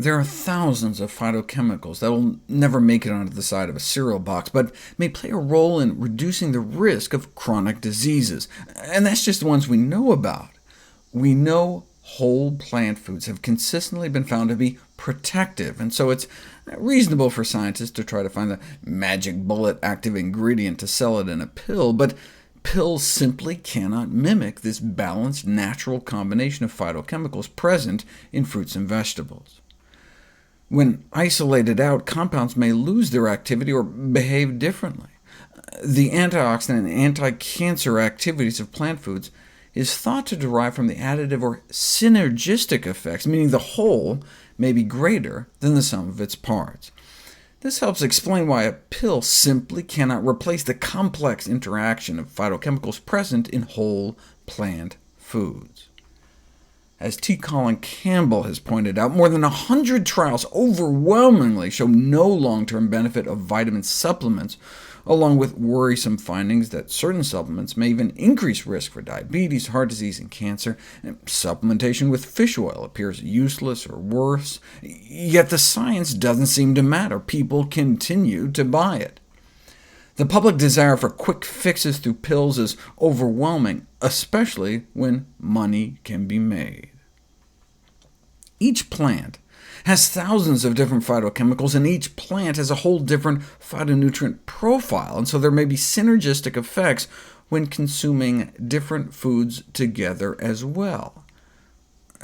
There are thousands of phytochemicals that will never make it onto the side of a cereal box, but may play a role in reducing the risk of chronic diseases. And that's just the ones we know about. We know whole plant foods have consistently been found to be protective, and so it's reasonable for scientists to try to find the magic bullet active ingredient to sell it in a pill, but pills simply cannot mimic this balanced, natural combination of phytochemicals present in fruits and vegetables. When isolated out, compounds may lose their activity or behave differently. The antioxidant and anti-cancer activities of plant foods is thought to derive from the additive or synergistic effects, meaning the whole may be greater than the sum of its parts. This helps explain why a pill simply cannot replace the complex interaction of phytochemicals present in whole plant foods. As T. Colin Campbell has pointed out, more than 100 trials overwhelmingly show no long-term benefit of vitamin supplements, along with worrisome findings that certain supplements may even increase risk for diabetes, heart disease, and cancer. And supplementation with fish oil appears useless or worse, yet the science doesn't seem to matter. People continue to buy it. The public desire for quick fixes through pills is overwhelming, especially when money can be made. Each plant has thousands of different phytochemicals, and each plant has a whole different phytonutrient profile, and so there may be synergistic effects when consuming different foods together as well.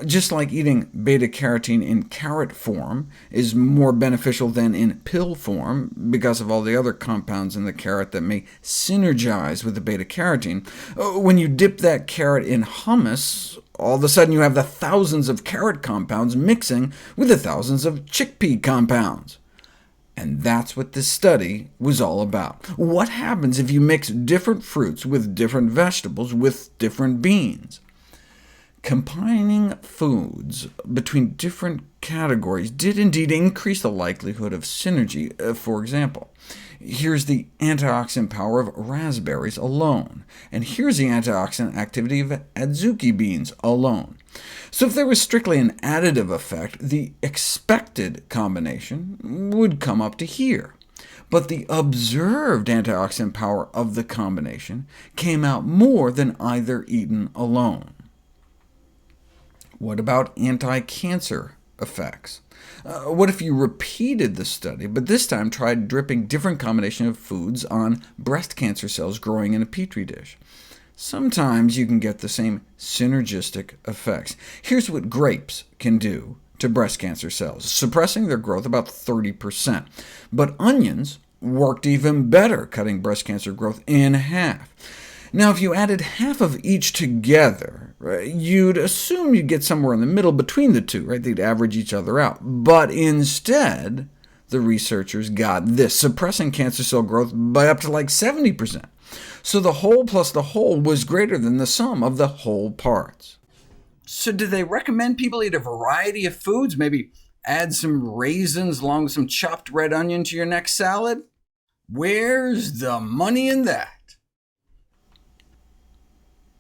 Just like eating beta-carotene in carrot form is more beneficial than in pill form because of all the other compounds in the carrot that may synergize with the beta-carotene, when you dip that carrot in hummus, all of a sudden you have the thousands of carrot compounds mixing with the thousands of chickpea compounds. And that's what this study was all about. What happens if you mix different fruits with different vegetables with different beans? Combining foods between different categories did indeed increase the likelihood of synergy. For example, here's the antioxidant power of raspberries alone, and here's the antioxidant activity of adzuki beans alone. So if there was strictly an additive effect, the expected combination would come up to here. But the observed antioxidant power of the combination came out more than either eaten alone. What about anti-cancer effects? What if you repeated the study, but this time tried dripping different combination of foods on breast cancer cells growing in a petri dish? Sometimes you can get the same synergistic effects. Here's what grapes can do to breast cancer cells, suppressing their growth about 30%. But onions worked even better, cutting breast cancer growth in half. Now, if you added half of each together, you'd assume you'd get somewhere in the middle between the two, right? They'd average each other out. But instead, the researchers got this, suppressing cancer cell growth by up to like 70%. So the whole plus the whole was greater than the sum of the whole parts. So do they recommend people eat a variety of foods, maybe add some raisins along with some chopped red onion to your next salad? Where's the money in that?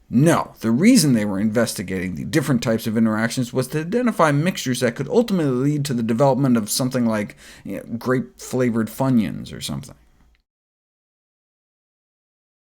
No, the reason they were investigating the different types of interactions was to identify mixtures that could ultimately lead to the development of something like grape-flavored Funyuns or something.